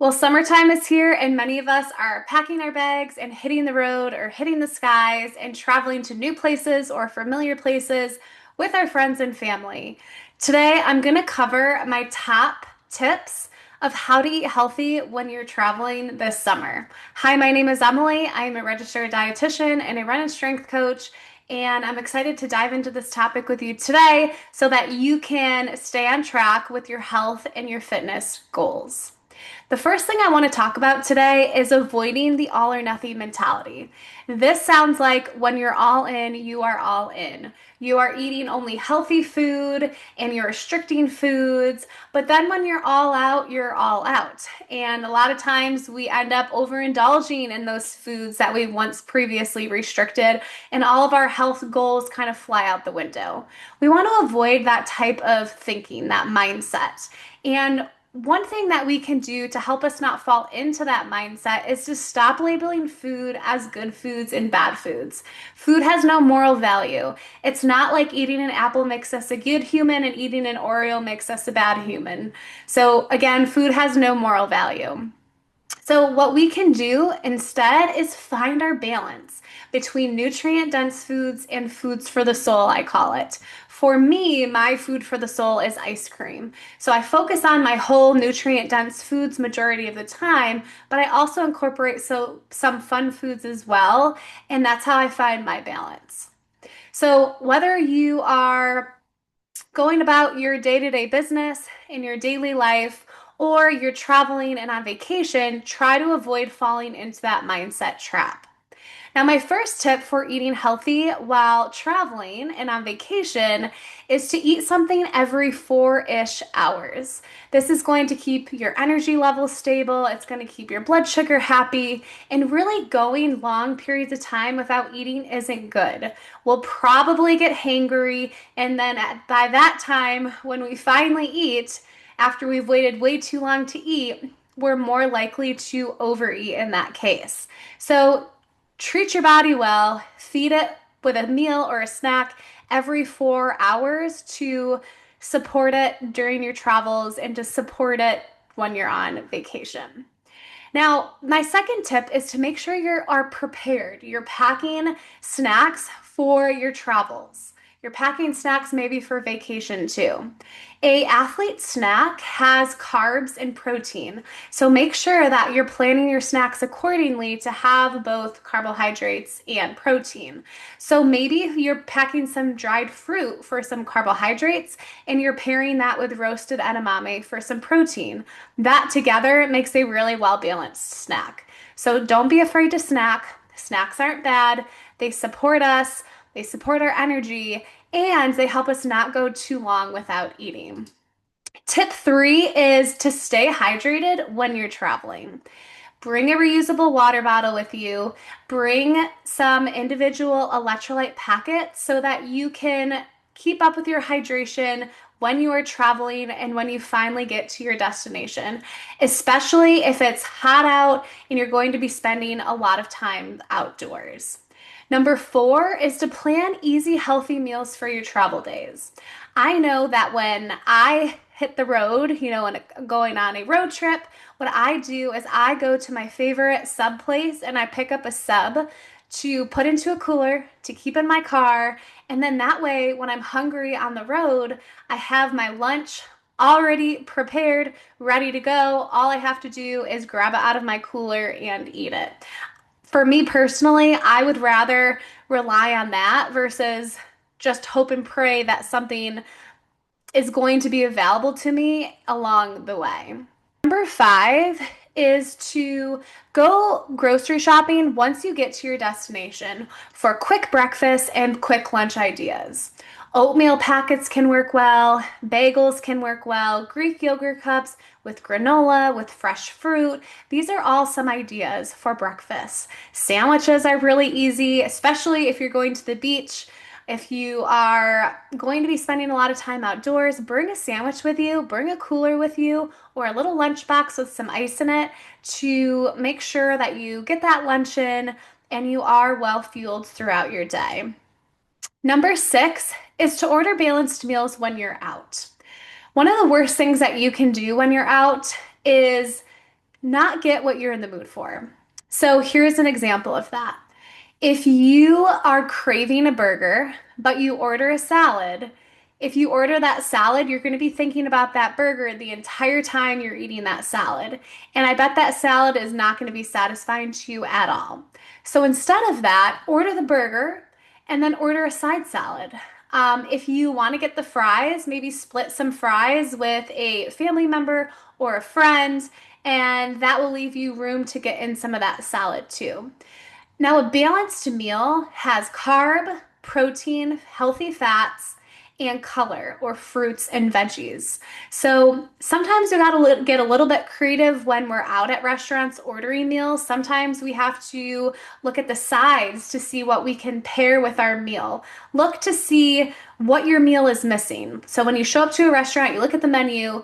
Well, summertime is here, and many of us are packing our bags and hitting the road or hitting the skies and traveling to new places or familiar places with our friends and family. Today, I'm going to cover my top tips of how to eat healthy when you're traveling this summer. Hi, my name is Emily. I am a registered dietitian and a run and strength coach. And I'm excited to dive into this topic with you today so that you can stay on track with your health and your fitness goals. The first thing I want to talk about today is avoiding the all or nothing mentality. This sounds like when you're all in, you are all in. You are eating only healthy food and you're restricting foods, but then when you're all out, you're all out. And a lot of times we end up overindulging in those foods that we once previously restricted, and all of our health goals kind of fly out the window. We want to avoid that type of thinking, that mindset. And one thing that we can do to help us not fall into that mindset is to stop labeling food as good foods and bad foods. Food has no moral value. It's not like eating an apple makes us a good human and eating an Oreo makes us a bad human. So, again, food has no moral value. So, what we can do instead is find our balance between nutrient dense foods and foods for the soul, I call it. For me, my food for the soul is ice cream. So, I focus on my whole nutrient dense foods majority of the time, but I also incorporate some fun foods as well. And that's how I find my balance. So, whether you are going about your day to day business in your daily life, or you're traveling and on vacation, try to avoid falling into that mindset trap. Now, my first tip for eating healthy while traveling and on vacation is to eat something every 4-ish hours. This is going to keep your energy levels stable, it's going to keep your blood sugar happy, and really going long periods of time without eating isn't good. We'll probably get hangry, and then by that time, when we finally eat, after we've waited way too long to eat, we're more likely to overeat in that case. So, treat your body well, feed it with a meal or a snack every 4 hours to support it during your travels and to support it when you're on vacation. Now, my second tip is to make sure you are prepared. You're packing snacks for your travels. You're packing snacks maybe for vacation too. A athlete snack has carbs and protein. So make sure that you're planning your snacks accordingly to have both carbohydrates and protein. So maybe you're packing some dried fruit for some carbohydrates and you're pairing that with roasted edamame for some protein. That together makes a really well balanced snack. So don't be afraid to snack. Snacks aren't bad. They support us, they support our energy, and they help us not go too long without eating. Tip three is to stay hydrated when you're traveling. Bring a reusable water bottle with you. Bring some individual electrolyte packets so that you can keep up with your hydration when you are traveling and when you finally get to your destination, especially if it's hot out and you're going to be spending a lot of time outdoors. Number four is to plan easy, healthy meals for your travel days. I know that when I hit the road, and going on a road trip, what I do is I go to my favorite sub place and I pick up a sub to put into a cooler to keep in my car. And then that way, when I'm hungry on the road, I have my lunch already prepared, ready to go. All I have to do is grab it out of my cooler and eat it. For me personally, I would rather rely on that versus just hope and pray that something is going to be available to me along the way. Number five is to go grocery shopping once you get to your destination for quick breakfast and quick lunch ideas. Oatmeal packets can work well, bagels can work well, Greek yogurt cups with granola, with fresh fruit. These are all some ideas for breakfast. Sandwiches are really easy, especially if you're going to the beach. If you are going to be spending a lot of time outdoors, bring a sandwich with you, bring a cooler with you, or a little lunchbox with some ice in it to make sure that you get that lunch in and you are well fueled throughout your day. Number six is to order balanced meals when you're out. One of the worst things that you can do when you're out is not get what you're in the mood for. So here's an example of that. If you are craving a burger, but you order a salad, if you order that salad, you're going to be thinking about that burger the entire time you're eating that salad. And I bet that salad is not going to be satisfying to you at all. So instead of that, order the burger and then order a side salad. If you want to get the fries, maybe split some fries with a family member or a friend, and that will leave you room to get in some of that salad too. Now, a balanced meal has carb, protein, healthy fats, and color or fruits and veggies. So sometimes we gotta get a little bit creative when we're out at restaurants ordering meals. Sometimes we have to look at the sides to see what we can pair with our meal. Look to see what your meal is missing. So when you show up to a restaurant, you look at the menu,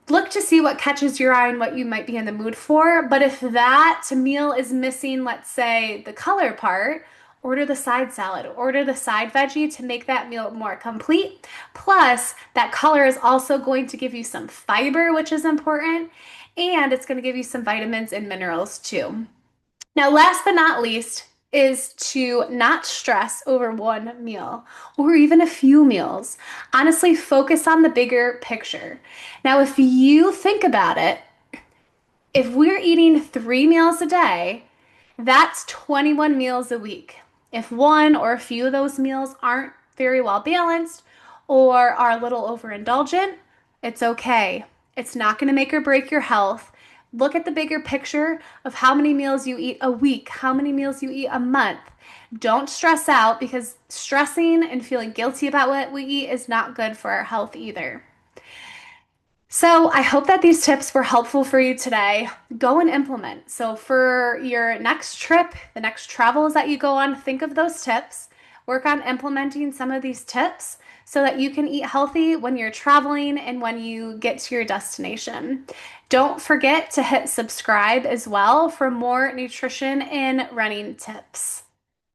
look to see what catches your eye and what you might be in the mood for. But if that meal is missing, let's say the color part, order the side salad, order the side veggie to make that meal more complete. Plus, that color is also going to give you some fiber, which is important, and it's going to give you some vitamins and minerals too. Now, last but not least, is to not stress over one meal or even a few meals. Honestly, focus on the bigger picture. Now, if you think about it, if we're eating 3 meals a day, that's 21 meals a week. If one or a few of those meals aren't very well balanced or are a little overindulgent, it's okay. It's not going to make or break your health. Look at the bigger picture of how many meals you eat a week, how many meals you eat a month. Don't stress out because stressing and feeling guilty about what we eat is not good for our health either. So, I hope that these tips were helpful for you today. Go and implement. So, for your next trip, the next travels that you go on, think of those tips. Work on implementing some of these tips so that you can eat healthy when you're traveling and when you get to your destination. Don't forget to hit subscribe as well for more nutrition and running tips.